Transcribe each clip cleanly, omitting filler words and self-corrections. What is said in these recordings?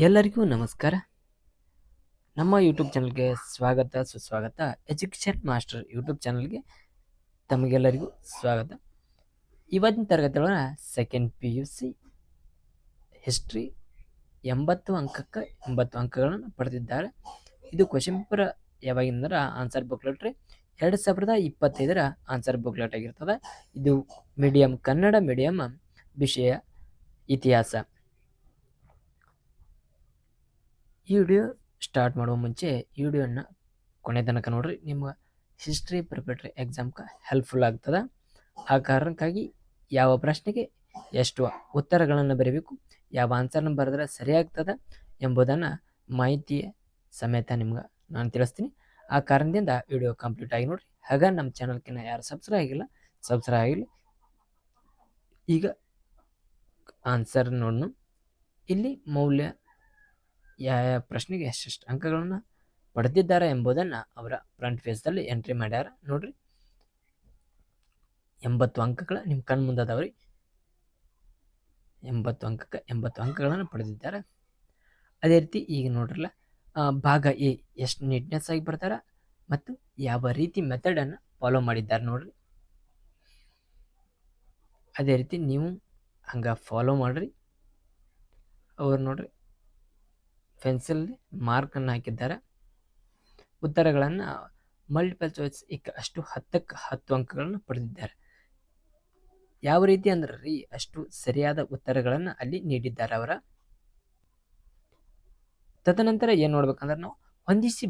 ಎಲ್ಲರಿಗೂ ನಮಸ್ಕಾರ. ನಮ್ಮ ಯೂಟ್ಯೂಬ್ ಚಾನಲ್ಗೆ ಸ್ವಾಗತ ಸುಸ್ವಾಗತ. ಎಜುಕೇಷನ್ ಮಾಸ್ಟರ್ ಯೂಟ್ಯೂಬ್ ಚಾನಲ್ಗೆ ತಮಗೆಲ್ಲರಿಗೂ ಸ್ವಾಗತ. ಇವತ್ತಿನ ತರಗತಿ ಒಳಗೆ ಸೆಕೆಂಡ್ PUC ಹಿಸ್ಟ್ರಿ 80 ಅಂಕಕ್ಕೆ 80 ಅಂಕಗಳನ್ನು ಪಡೆದಿದ್ದಾರೆ. ಇದು ಕ್ವಶನ್ ಪೇಪರ್ ಯಾವಾಗಿಂದ್ರೆ ಆನ್ಸರ್ ಬುಕ್ಲೆಟ್ 2025ರ ಆನ್ಸರ್ ಬುಕ್ಲೆಟ್ ಆಗಿರ್ತದೆ. ಇದು ಮೀಡಿಯಂ ಕನ್ನಡ ಮೀಡಿಯಂ ವಿಷಯ ಇತಿಹಾಸ. ಈ ವಿಡಿಯೋ ಸ್ಟಾರ್ಟ್ ಮಾಡುವ ಮುಂಚೆ ಈ ವಿಡಿಯೋನ ಕೊನೆ ತನಕ ನೋಡ್ರಿ. ನಿಮ್ಗೆ ಹಿಸ್ಟ್ರಿ ಪ್ರಿಪರೇಟರಿ ಎಕ್ಸಾಮ್ಗೆ ಹೆಲ್ಪ್ಫುಲ್ ಆಗ್ತದೆ. ಆ ಕಾರಣಕ್ಕಾಗಿ ಯಾವ ಪ್ರಶ್ನೆಗೆ ಎಷ್ಟು ಉತ್ತರಗಳನ್ನು ಬರೀಬೇಕು, ಯಾವ ಆನ್ಸರ್ನ ಬರೆದ್ರೆ ಸರಿಯಾಗ್ತದೆ ಎಂಬುದನ್ನು ಮಾಹಿತಿಯ ಸಮೇತ ನಿಮ್ಗೆ ನಾನು ತಿಳಿಸ್ತೀನಿ. ಆ ಕಾರಣದಿಂದ ವಿಡಿಯೋ ಕಂಪ್ಲೀಟ್ ಆಗಿ ನೋಡ್ರಿ. ಹಾಗ ನಮ್ಮ ಚಾನಲ್ಕಿನ್ನ ಯಾರು ಸಬ್ಸ್ಕ್ರೈಬ್ ಆಗಿಲ್ಲ ಸಬ್ಸ್ಕ್ರೈಬ್ ಆಗಿಲ್ಲ. ಈಗ ಆನ್ಸರ್ ನೋಡೋಣ. ಇಲ್ಲಿ ಮೌಲ್ಯ ಯಾವ ಪ್ರಶ್ನೆಗೆ ಎಷ್ಟೆಷ್ಟು ಅಂಕಗಳನ್ನು ಪಡೆದಿದ್ದಾರೆ ಎಂಬುದನ್ನು ಅವರ ಫ್ರಂಟ್ ಪೇಜ್ದಲ್ಲಿ ಎಂಟ್ರಿ ಮಾಡ್ಯಾರ ನೋಡ್ರಿ. 80 ಅಂಕಗಳ ನಿಮ್ಮ ಕಣ್ಣು ಮುಂದದವ್ರಿ. 80 ಅಂಕಕ್ಕೆ 80 ಅಂಕಗಳನ್ನು ಪಡೆದಿದ್ದಾರೆ. ಅದೇ ರೀತಿ ಈಗ ನೋಡ್ರಲ್ಲ, ಭಾಗ ಎ ಎಷ್ಟು ನೀಟ್ನೆಸ್ ಆಗಿ ಬರ್ತಾರ ಮತ್ತು ಯಾವ ರೀತಿ ಮೆಥಡನ್ನು ಫಾಲೋ ಮಾಡಿದ್ದಾರೆ ನೋಡ್ರಿ. ಅದೇ ರೀತಿ ನೀವು ಹಂಗೆ ಫಾಲೋ ಮಾಡ್ರಿ. ಅವ್ರು ನೋಡ್ರಿ ಪೆನ್ಸಿಲ್ ಮಾರ್ಕನ್ನು ಹಾಕಿದ್ದಾರೆ. ಉತ್ತರಗಳನ್ನು ಮಲ್ಟಿಪಲ್ ಚಾಯ್ಸ್ ಅಷ್ಟು 10ಕ್ಕೆ 10 ಅಂಕಗಳನ್ನು ಪಡೆದಿದ್ದಾರೆ. ಯಾವ ರೀತಿ ಅಂದ್ರೆ ರೀ, ಅಷ್ಟು ಸರಿಯಾದ ಉತ್ತರಗಳನ್ನು ಅಲ್ಲಿ ನೀಡಿದ್ದಾರೆ ಅವರ. ತದನಂತರ ಏನು ನೋಡ್ಬೇಕಂದ್ರೆ ನಾವು ಹೊಂದಿಸಿ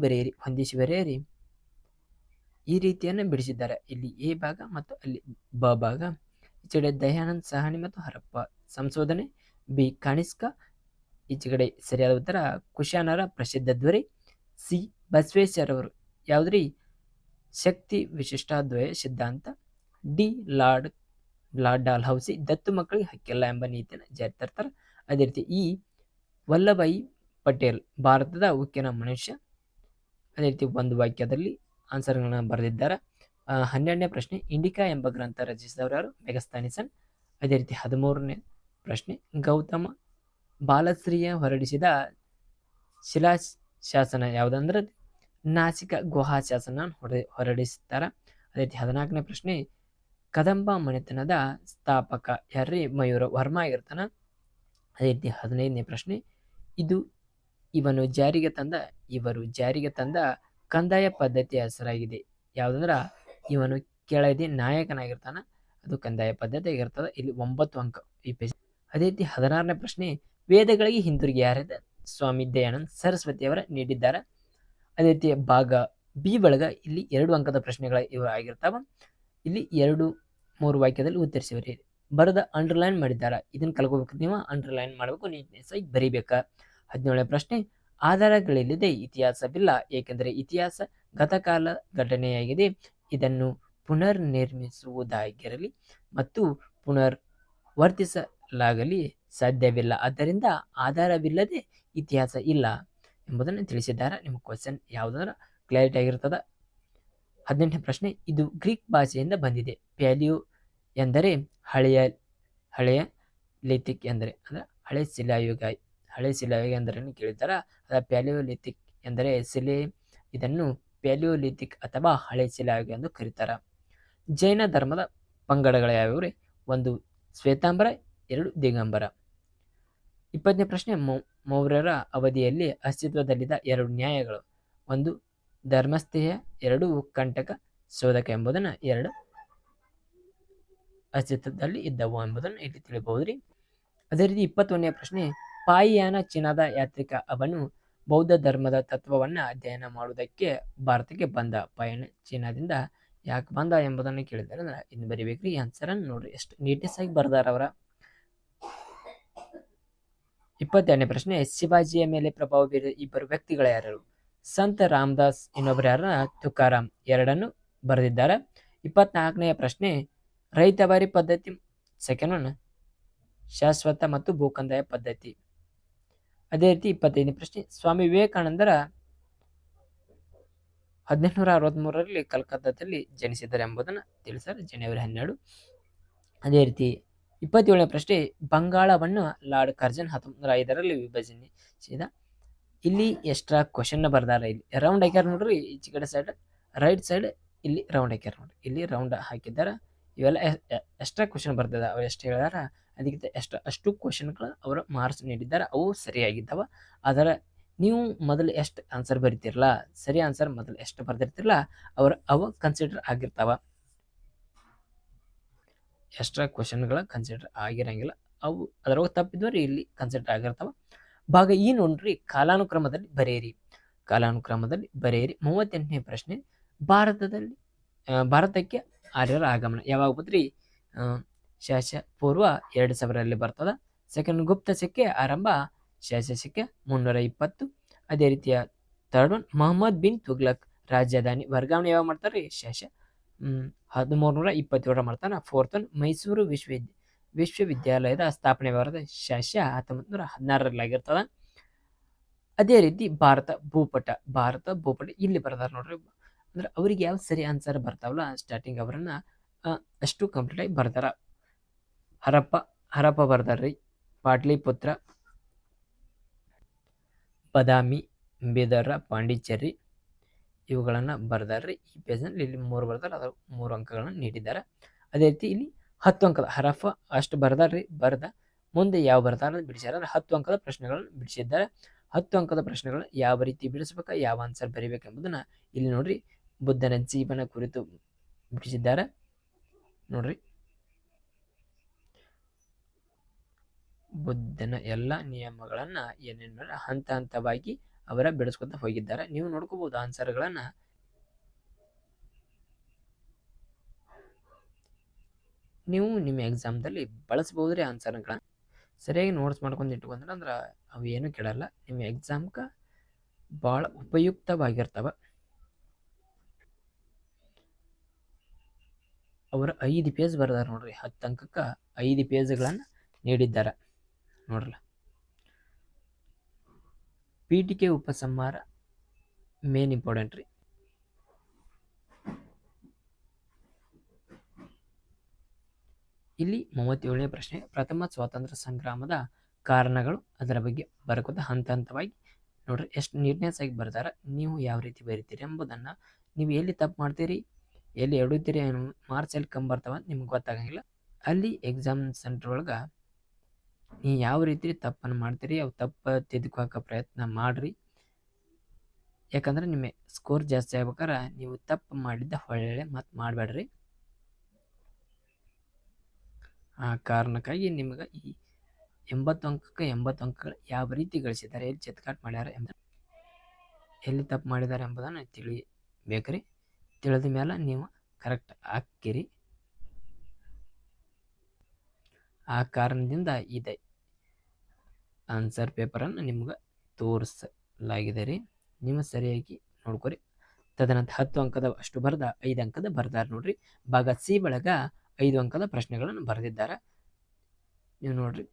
ಬರೆಯಿರಿ ಈ ರೀತಿಯನ್ನು ಬಿಡಿಸಿದ್ದಾರೆ. ಇಲ್ಲಿ ಎ ಭಾಗ ಮತ್ತು ಅಲ್ಲಿ ಬ ಭಾಗ. ಈಚೆಗಡೆ ದಯಾನಂದ್ ಸಾಹನಿ ಮತ್ತು ಹರಪ್ಪ ಸಂಶೋಧನೆ. ಬಿ ಕಾಣಿಸ್ಕ. ಈಚೆಗಡೆ ಸರಿಯಾದ ಉತ್ತರ ಕುಶಾನರ ಪ್ರಸಿದ್ಧ ಧ್ವರಿ. ಸಿ ಬಸವೇಶ್ವರ ಅವರು ಯಾವುದ್ರಿ ಶಕ್ತಿ ವಿಶಿಷ್ಟಾದ್ವಯ ಸಿದ್ಧಾಂತ. ಡಿ ಲಾರ್ಡ್ ಡಾಲ್ಹೌಸಿ ದತ್ತು ಮಕ್ಕಳಿಗೆ ಹಕ್ಕಿಲ್ಲ ಎಂಬ ನೀತಿಯನ್ನು ಜಾರಿ ತರ್ತಾರೆ. ಅದೇ ರೀತಿ ಈ ವಲ್ಲಭಾಯಿ ಪಟೇಲ್ ಭಾರತದ ಉಕ್ಕಿನ ಮನುಷ್ಯ. ಅದೇ ರೀತಿ ಒಂದು ವಾಕ್ಯದಲ್ಲಿ ಆನ್ಸರ್ಗಳನ್ನು ಬರೆದಿದ್ದಾರೆ. 12ನೇ ಪ್ರಶ್ನೆ ಇಂಡಿಕಾ ಎಂಬ ಗ್ರಂಥ ರಚಿಸಿದವರು ಯಾರು? ಮೆಗಸ್ತನಿಸನ್. ಅದೇ ರೀತಿ 13ನೇ ಪ್ರಶ್ನೆ ಗೌತಮ ಬಾಲಶ್ರೀಯ ಹೊರಡಿಸಿದ ಶಿಲಾಶಾಸನ ಯಾವುದಂದ್ರೆ ನಾಸಿಕ ಗುಹಾ ಶಾಸನ ಹೊರಡಿಸುತ್ತಾರೆ. ಅದೇ ರೀತಿ 14ನೇ ಪ್ರಶ್ನೆ ಕದಂಬ ಮನೆತನದ ಸ್ಥಾಪಕ ಯಾರ್ರಿ? ಮಯೂರ ವರ್ಮ ಆಗಿರ್ತಾನ. ಅದೇ ರೀತಿ 15ನೇ ಪ್ರಶ್ನೆ ಇವರು ಜಾರಿಗೆ ತಂದ ಕಂದಾಯ ಪದ್ಧತಿಯ ಹೆಸರಾಗಿದೆ ಯಾವುದಂದ್ರೆ ಇವನು ಕೆಳದಿ ನಾಯಕನಾಗಿರ್ತಾನ, ಅದು ಕಂದಾಯ ಪದ್ಧತಿ ಆಗಿರ್ತದೆ. ಇಲ್ಲಿ 9 ಅಂಕ ಈ ಪೇಜ್. ಅದೇ ರೀತಿ 16ನೇ ಪ್ರಶ್ನೆ ವೇದಗಳಿಗೆ ಹಿಂದಿರುಗಿ ಯಾರಿದೆ? ಸ್ವಾಮಿ ದಯಾನಂದ ಸರಸ್ವತಿ ಅವರ ನೀಡಿದ್ದಾರೆ. ಅದೇ ರೀತಿ ಭಾಗ ಬಿ ಒಳಗ ಇಲ್ಲಿ 2 ಅಂಕದ ಪ್ರಶ್ನೆಗಳ ಇವು ಆಗಿರ್ತಾವ. ಇಲ್ಲಿ 2-3 ವಾಕ್ಯದಲ್ಲಿ ಉತ್ತರಿಸಿವ್ರಿ. ಬರೆದ ಅಂಡರ್ಲೈನ್ ಮಾಡಿದ್ದಾರೆ. ಇದನ್ನ ಕಲ್ಕೋಬೇಕು, ನೀವು ಅಂಡರ್ಲೈನ್ ಮಾಡಬೇಕು, ನೀಟ್ನೆಸ್ ಆಗಿ ಬರೀಬೇಕಾ. 17ನೇ ಪ್ರಶ್ನೆ ಆಧಾರಗಳಿಲ್ಲದೆ ಇತಿಹಾಸವಿಲ್ಲ, ಏಕೆಂದರೆ ಇತಿಹಾಸ ಗತಕಾಲ ಘಟನೆಯಾಗಿದೆ. ಇದನ್ನು ಪುನರ್ ನಿರ್ಮಿಸುವುದಾಗಿರಲಿ ಮತ್ತು ಪುನರ್ವರ್ತಿಸಲಾಗಲಿ ಸಾಧ್ಯವಿಲ್ಲ. ಆದ್ದರಿಂದ ಆಧಾರವಿಲ್ಲದೆ ಇತಿಹಾಸ ಇಲ್ಲ ಎಂಬುದನ್ನು ತಿಳಿಸಿದ್ದಾರೆ. ನಿಮ್ಮ ಕ್ವಶನ್ ಯಾವುದಾದ್ರೂ ಕ್ಲಾರಿಟಿ ಆಗಿರ್ತದ. 18ನೇ ಪ್ರಶ್ನೆ ಇದು ಗ್ರೀಕ್ ಭಾಷೆಯಿಂದ ಬಂದಿದೆ. ಪ್ಯಾಲಿಯೋ ಎಂದರೆ ಹಳೆಯ ಲಿಥಿಕ್ ಎಂದರೆ ಅಂದ್ರೆ ಹಳೆ ಶಿಲಾಯುಗ ಎಂದರೆ ಕೇಳಿದ್ದಾರೆ. ಪ್ಯಾಲಿಯೋಲಿಥಿಕ್ ಎಂದರೆ ಶಿಲೆ. ಇದನ್ನು ಪ್ಯಾಲಿಯೋಲಿಥಿಕ್ ಅಥವಾ ಹಳೆ ಶಿಲಾಯುಗ ಎಂದು ಕರೀತಾರೆ. ಜೈನ ಧರ್ಮದ ಪಂಗಡಗಳ ಯಾವ್ಯಾವ್ರಿ? 1 ಶ್ವೇತಾಂಬರ, 2 ದಿಗಂಬರ. 20ನೇ ಪ್ರಶ್ನೆ ಮೌರ್ಯರ ಅವಧಿಯಲ್ಲಿ ಅಸ್ತಿತ್ವದಲ್ಲಿದ್ದ 2 ನ್ಯಾಯಗಳು. 1 ಧರ್ಮಸ್ಥೇಯ, 2 ಕಂಟಕ ಶೋಧಕ ಎಂಬುದನ್ನು 2 ಅಸ್ತಿತ್ವದಲ್ಲಿ ಇದ್ದವು ಎಂಬುದನ್ನು ಇಲ್ಲಿ ತಿಳಿಬಹುದ್ರಿ. ಅದೇ ರೀತಿ 21ನೇ ಪ್ರಶ್ನೆ ಪಾಯಿಯಾನ ಚೀನಾದ ಯಾತ್ರಿಕ. ಅವನು ಬೌದ್ಧ ಧರ್ಮದ ತತ್ವವನ್ನು ಅಧ್ಯಯನ ಮಾಡುವುದಕ್ಕೆ ಭಾರತಕ್ಕೆ ಬಂದ. ಪಾಯಿಯಾನ ಚೀನಾದಿಂದ ಯಾಕೆ ಬಂದ ಎಂಬುದನ್ನು ಕೇಳಿದ್ದಾರೆ. ಇನ್ನು ಬರಿಬೇಕ್ರಿ. ಆನ್ಸರ್ ಅನ್ನು ನೋಡ್ರಿ ಎಷ್ಟು ನೀಟ್ನೆಸ್ ಆಗಿ ಬರ್ದಾರ ಅವರ. 22ನೇ ಪ್ರಶ್ನೆ ಶಿವಾಜಿಯ ಮೇಲೆ ಪ್ರಭಾವ ಬೀರಿದ 2 ವ್ಯಕ್ತಿಗಳ ಯಾರು? ಸಂತ ರಾಮದಾಸ್, ಇನ್ನೊಬ್ಬರು ಯಾರ? ತುಕಾರಾಮ್. 2 ಬರೆದಿದ್ದಾರೆ. 24ನೇ ಪ್ರಶ್ನೆ ರೈತವಾರಿ ಪದ್ಧತಿ. ಸೆಕೆಂಡ್ ಒನ್ ಶಾಶ್ವತ ಮತ್ತು ಭೂಕಂದಾಯ ಪದ್ಧತಿ. ಅದೇ ರೀತಿ 25ನೇ ಪ್ರಶ್ನೆ ಸ್ವಾಮಿ ವಿವೇಕಾನಂದರ 1863ರಲ್ಲಿ ಕಲ್ಕತ್ತಾದಲ್ಲಿ ಜನಿಸಿದ್ದಾರೆ ಎಂಬುದನ್ನು ತಿಳಿಸ್ತಾರೆ. ಜನವರಿ 12. ಅದೇ ರೀತಿ 27ನೇ ಪ್ರಶ್ನೆ, ಬಂಗಾಳವನ್ನು ಲಾರ್ಡ್ ಕರ್ಜನ್ 1905ರಲ್ಲಿ ವಿಭಜಿಸಿದ. ಇಲ್ಲಿ ಎಕ್ಸ್ಟ್ರಾ ಕ್ವಶನ್ ಬರ್ದಾರ. ಇಲ್ಲಿ ರೌಂಡ್ ಹಾಕ್ಯಾರ ನೋಡ್ರಿ, ಈಚೆ ಕಡೆ ಸೈಡ್ ರೈಟ್ ಸೈಡ್ ಇಲ್ಲಿ ರೌಂಡ್ ಹಾಕ್ಯಾರ ನೋಡ್ರಿ, ಇಲ್ಲಿ ರೌಂಡ್ ಹಾಕಿದ್ದಾರೆ. ಇವೆಲ್ಲ ಎಕ್ಸ್ಟ್ರಾ ಕ್ವಶನ್ ಬರ್ತದ. ಅವ್ರು ಎಷ್ಟು ಹೇಳ್ಯಾರ ಅದಕ್ಕಿಂತ ಅಷ್ಟು ಕ್ವಶನ್ಗಳು ಅವರು ಮಾರ್ಕ್ಸ್ ನೀಡಿದ್ದಾರೆ. ಅವು ಸರಿಯಾಗಿದ್ದಾವ. ಆದರೆ ನೀವು ಮೊದಲು ಎಷ್ಟು ಆನ್ಸರ್ ಬರಿತಿರಲ್ಲ, ಸರಿ ಆನ್ಸರ್ ಮೊದಲು ಎಷ್ಟು ಬರ್ದಿರ್ತಿರಲ್ಲ ಅವು ಕನ್ಸಿಡರ್ ಆಗಿರ್ತಾವ. ಎಕ್ಸ್ಟ್ರಾ ಕ್ವಶನ್ಗಳ ಕನ್ಸಿಡರ್ ಆಗಿರಂಗಿಲ್ಲ. ಅವು ಅದರೊಳಗೆ ತಪ್ಪಿದ್ವರೆ ಇಲ್ಲಿ ಕನ್ಸಿಡರ್ ಆಗಿರ್ತಾವ. ಭಾಗ ಈ ನೋಡ್ರಿ, ಕಾಲಾನುಕ್ರಮದಲ್ಲಿ ಬರೆಯಿರಿ. ಕಾಲಾನುಕ್ರಮದಲ್ಲಿ ಬರೆಯಿರಿ. 38ನೇ ಪ್ರಶ್ನೆ, ಭಾರತಕ್ಕೆ ಆರ್ಯರ ಆಗಮನ ಯಾವಾಗ ಬಂದ್ರಿ? ಪೂರ್ವ 2000ರಲ್ಲಿ ಬರ್ತದ. ಸೆಕೆಂಡ್, ಗುಪ್ತ ಶಕೆ ಆರಂಭ ಶಕೆ 320. ಅದೇ ರೀತಿಯ ಥರ್ಡ್ ಒನ್, ಮೊಹಮ್ಮದ್ ಬಿನ್ ತುಗ್ಲಕ್ ರಾಜಧಾನಿ ವರ್ಗಾವಣೆ ಯಾವಾಗ ಮಾಡ್ತಾರೆ? 1327 ಮಾಡ್ತಾನೆ. ಫೋರ್ತ್ ಒನ್, ಮೈಸೂರು ವಿಶ್ವವಿದ್ಯಾಲಯದ ಸ್ಥಾಪನೆ ಬರ್ತದೆ 1916ರಲ್ಲಿ ಆಗಿರ್ತದ. ಅದೇ ರೀತಿ ಭಾರತ ಭೂಪಟ ಇಲ್ಲಿ ಬರ್ದಾರ ನೋಡ್ರಿ. ಅಂದ್ರೆ ಅವ್ರಿಗೆ ಯಾವ ಸರಿ ಆನ್ಸರ್ ಬರ್ತಾವಲ್ಲ ಸ್ಟಾರ್ಟಿಂಗ್ ಅವರನ್ನ ಅಷ್ಟು ಕಂಪ್ಲೀಟ್ ಆಗಿ ಬರ್ತಾರ. ಹರಪ್ಪ ಬರ್ದಾರ್ರಿ, ಪಾಟ್ಲಿಪುತ್ರ, ಬದಾಮಿ, ಬೀದರ, ಪಾಂಡಿಚೇರಿ ಇವುಗಳನ್ನ ಬರ್ದಾರ್ರಿ. ಈ ಪೇಜ್ನಲ್ಲಿ ಇಲ್ಲಿ 3 ಬರ್ದಾರ, ಅದ್ರ 3 ಅಂಕಗಳನ್ನ ನೀಡಿದ್ದಾರೆ. ಅದೇ ರೀತಿ ಇಲ್ಲಿ 10 ಅಂಕದ ಹರಪ್ಪ ಅಷ್ಟು ಬರ್ದಾರ್ರಿ. ಮುಂದೆ ಯಾವ ಬರ್ದಾರ ಬಿಡಿಸ್ಯಾರ 10 ಅಂಕದ ಪ್ರಶ್ನೆಗಳನ್ನು ಬಿಡಿಸಿದ್ದಾರೆ. 10 ಅಂಕದ ಪ್ರಶ್ನೆಗಳು ಯಾವ ರೀತಿ ಬಿಡಿಸ್ಬೇಕ, ಯಾವ ಆನ್ಸರ್ ಬರಿಬೇಕೆಂಬುದನ್ನ ಇಲ್ಲಿ ನೋಡ್ರಿ, ಬುದ್ಧನ ಜೀವನ ಕುರಿತು ಬಿಡಿಸಿದ್ದಾರೆ ನೋಡ್ರಿ. ಬುದ್ಧನ ಎಲ್ಲ ನಿಯಮಗಳನ್ನ ಏನೇನು ಹಂತ ಹಂತವಾಗಿ ಅವರ ಬಿಡಿಸ್ಕೊತ ಹೋಗಿದ್ದಾರೆ. ನೀವು ನೋಡ್ಕೋಬಹುದು ಆನ್ಸರ್ಗಳನ್ನ. ನೀವು ನಿಮ್ಮ ಎಕ್ಸಾಮ್ದಲ್ಲಿ ಬಳಸಬಹುದ್ರಿ ಆನ್ಸರ್ಗಳನ್ನ. ಸರಿಯಾಗಿ ನೋಟ್ಸ್ ಮಾಡ್ಕೊಂಡು ಇಟ್ಕೊಂಡ್ರೆ ಅಂದ್ರೆ ಅವು ಏನು ಕೆಡಲ್ಲ, ನಿಮ್ಮ ಎಕ್ಸಾಮ್ಗೆ ಭಾಳ ಉಪಯುಕ್ತವಾಗಿರ್ತವ. ಅವರು 5 ಪೇಜ್ ಬರ್ದಾರ ನೋಡ್ರಿ. 10 ಅಂಕಕ್ಕೆ 5 ಪೇಜ್ಗಳನ್ನ ನೀಡಿದ್ದಾರೆ ನೋಡ್ರಲ್ಲ. ಪೀಠಿಕೆ ಉಪಸಂಹಾರ ಮೇನ್ ಇಂಪಾರ್ಟೆಂಟ್ ರೀ. ಇಲ್ಲಿ 37ನೇ ಪ್ರಶ್ನೆ, ಪ್ರಥಮ ಸ್ವಾತಂತ್ರ್ಯ ಸಂಗ್ರಾಮದ ಕಾರಣಗಳು, ಅದರ ಬಗ್ಗೆ ಬರ್ಕೋತ ಹಂತ ಹಂತವಾಗಿ ನೋಡ್ರಿ ಎಷ್ಟು ನೀಟ್ನೆಸ್ ಆಗಿ ಬರ್ದಾರ. ನೀವು ಯಾವ ರೀತಿ ಬರಿತೀರಿ ಎಂಬುದನ್ನು, ನೀವು ಎಲ್ಲಿ ತಪ್ಪು ಮಾಡ್ತೀರಿ, ಎಲ್ಲಿ ಎಡುತ್ತೀರಿ, ಮಾರ್ಕ್ಸ್ ಎಲ್ಲಿ ಕಮ್ಮಿ ಬರ್ತಾವ ನಿಮ್ಗೆ ಗೊತ್ತಾಗಂಗಿಲ್ಲ. ಅಲ್ಲಿ ಎಕ್ಸಾಮ್ ಸೆಂಟರ್ ಒಳಗೆ ನೀವು ಯಾವ ರೀತಿ ತಪ್ಪನ್ನು ಮಾಡ್ತೀರಿ ಅವು ತಪ್ಪು ತಿದ್ದುಕೋಕ ಪ್ರಯತ್ನ ಮಾಡಿರಿ. ಯಾಕಂದ್ರೆ ನಿಮ್ಮ ಸ್ಕೋರ್ ಜಾಸ್ತಿ ಆಗ್ಬೇಕಾರೆ ನೀವು ತಪ್ಪು ಮಾಡಿದ್ದ ಒಳ್ಳೆ ಮತ್ತು ಮಾಡಬೇಡ್ರಿ. ಆ ಕಾರಣಕ್ಕಾಗಿ ನಿಮ್ಗೆ ಈ 80 ಅಂಕಕ್ಕೆ 80 ಅಂಕಗಳು ಯಾವ ರೀತಿ ಗಳಿಸಿದ್ದಾರೆ, ಎಲ್ಲಿ ಚೆತ್ಕಾಟ್ ಮಾಡ್ಯಾರ ಎಲ್ಲಿ ತಪ್ಪು ಮಾಡಿದ್ದಾರೆ ಎಂಬುದನ್ನು ತಿಳಿಬೇಕ್ರಿ. ತಿಳಿದ ಮೇಲೆ ನೀವು ಕರೆಕ್ಟ್ ಹಾಕಿರಿ. ಆ ಕಾರಣದಿಂದ ಇದೆ ಆನ್ಸರ್ ಪೇಪರನ್ನು ನಿಮ್ಗೆ ತೋರಿಸಲಾಗಿದೆ ರೀ. ನೀವು ಸರಿಯಾಗಿ ನೋಡ್ಕೊರಿ. ತದನಂತರ 10 ಅಂಕದ ಅಷ್ಟು ಬರ್ದ 5 ಅಂಕದ ಬರ್ದಾರ ನೋಡ್ರಿ. ಭಾಗ ಸಿ ಒಳಗ 5 ಅಂಕದ ಪ್ರಶ್ನೆಗಳನ್ನು ಬರೆದಿದ್ದಾರೆ. ನೀವು ನೋಡ್ರಿ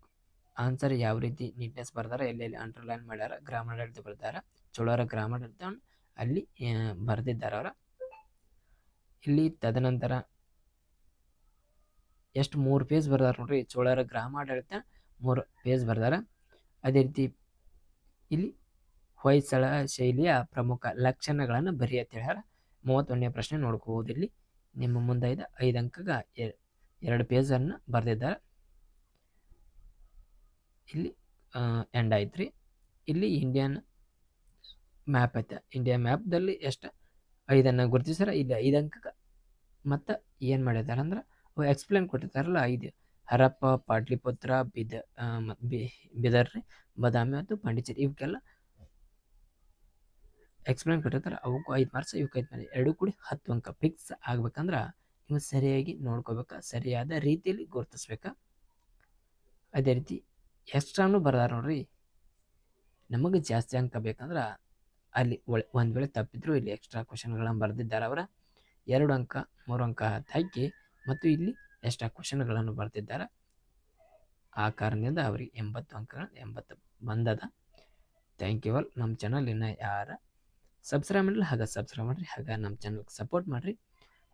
ಆನ್ಸರ್ ಯಾವ ರೀತಿ ನೀಟ್ನೆಸ್ ಬರ್ದಾರ, ಎಲ್ಲೆಲ್ಲಿ ಅಂಡರ್ಲೈನ್ ಮಾಡ್ಯಾರ, ಗ್ರಾಮಾಡಳಿತ ಬರ್ದಾರ, ಚೋಳರ ಗ್ರಾಮಾಡಳಿತ ಅಲ್ಲಿ ಬರೆದಿದ್ದಾರೆ ಅವರ. ಇಲ್ಲಿ ತದನಂತರ ಎಷ್ಟು 3 ಪೇಜ್ ಬರ್ದಾರ ನೋಡ್ರಿ. ಚೋಳರ ಗ್ರಾಮಾಡಳಿತ 3 ಪೇಜ್ ಬರ್ದಾರ. ಅದೇ ರೀತಿ ಇಲ್ಲಿ ಹೊಯ್ಸಳ ಶೈಲಿಯ ಪ್ರಮುಖ ಲಕ್ಷಣಗಳನ್ನು ಬರಿ ಅಂತ ಹೇಳ್ಯಾರ. 31ನೇ ಪ್ರಶ್ನೆ ನೋಡ್ಕೋಬಹುದು. ಇಲ್ಲಿ ನಿಮ್ಮ ಮುಂದೆ 5 ಅಂಕಗ 2 ಪೇಜನ್ನು ಬರೆದಿದ್ದಾರೆ. ಇಲ್ಲಿ ಎಂಡ್ ಆಯ್ತು ರೀ. ಇಲ್ಲಿ ಇಂಡಿಯನ್ ಮ್ಯಾಪ್ ಐತೆ. ಇಂಡಿಯಾ ಮ್ಯಾಪ್ದಲ್ಲಿ ಎಷ್ಟು 5ಅನ್ನು ಗುರುತಿಸ್ಯಾರ. ಇಲ್ಲಿ 5 ಅಂಕಕ್ಕೆ ಮತ್ತು ಏನು ಮಾಡಿದ್ದಾರೆ ಅಂದ್ರೆ ಅವು ಎಕ್ಸ್ಪ್ಲೇನ್ ಕೊಟ್ಟಿರ್ತಾರಲ್ಲ 5 ಹರಪ್ಪ, ಪಾಟ್ಲಿಪುತ್ರ, ಬೀದರ್ ರೀ, ಬದಾಮಿ ಮತ್ತು ಪಾಂಡಿಚೇರಿ ಇವಕ್ಕೆಲ್ಲ ಎಕ್ಸ್ಪ್ಲೇನ್ ಕೊಟ್ಟಿರ್ತಾರೆ. ಅವಕ್ಕೂ 5 ಮಾರ್ಕ್ಸ್, ಇವಕ್ಕೆ 5 ಮಾರ್ಕ್ಸ್, ಎರಡೂ ಕೂಡಿ 10 ಅಂಕ ಫಿಕ್ಸ್ ಆಗ್ಬೇಕಂದ್ರೆ ನೀವು ಸರಿಯಾಗಿ ನೋಡ್ಕೋಬೇಕು, ಸರಿಯಾದ ರೀತಿಯಲ್ಲಿ ಗುರುತಿಸ್ಬೇಕು. ಅದೇ ರೀತಿ ಎಕ್ಸ್ಟ್ರಾನು ಬರ್ದಾರ ನೋಡ್ರಿ. ನಮಗೆ ಜಾಸ್ತಿ ಅಂಕ ಬೇಕಂದ್ರೆ ಅಲ್ಲಿ ಒಂದು ವೇಳೆ ತಪ್ಪಿದ್ರು ಇಲ್ಲಿ ಎಕ್ಸ್ಟ್ರಾ ಕ್ವಶನ್ಗಳನ್ನು ಬರೆದಿದ್ದಾರೆ ಅವರ. 2 ಅಂಕ 3 ಅಂಕ ಹಾಕಿ ಮತ್ತು ಇಲ್ಲಿ ಎಕ್ಸ್ಟ್ರಾ ಕ್ವಶನ್ಗಳನ್ನು ಬರ್ತಿದ್ದಾರೆ. ಆ ಕಾರಣದಿಂದ ಅವರಿಗೆ 80 ಅಂಕಗಳು 80 ಬಂದದ. Thank you all. ನಮ್ಮ ಚಾನಲ್ ಇನ್ನು ಯಾರು ಸಬ್ಸ್ಕ್ರೈಬ್ ಮಾಡಿಲ್ಲ ಹಾಗೆ ಸಬ್ಸ್ಕ್ರೈಬ್ ಮಾಡಿರಿ. ಹಾಗೆ ನಮ್ಮ ಚಾನಲ್ಗೆ ಸಪೋರ್ಟ್ ಮಾಡಿರಿ.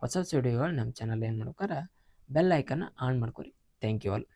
ಹೊಸ ವಿಡಿಯೋಗಳು ನಮ್ಮ ಚಾನಲ್ ಏನು ಮಾಡ್ಬೇಕಾರೆ ಬೆಲ್ ಐಕನ್ನ ಆನ್ ಮಾಡ್ಕೊರಿ. Thank you all.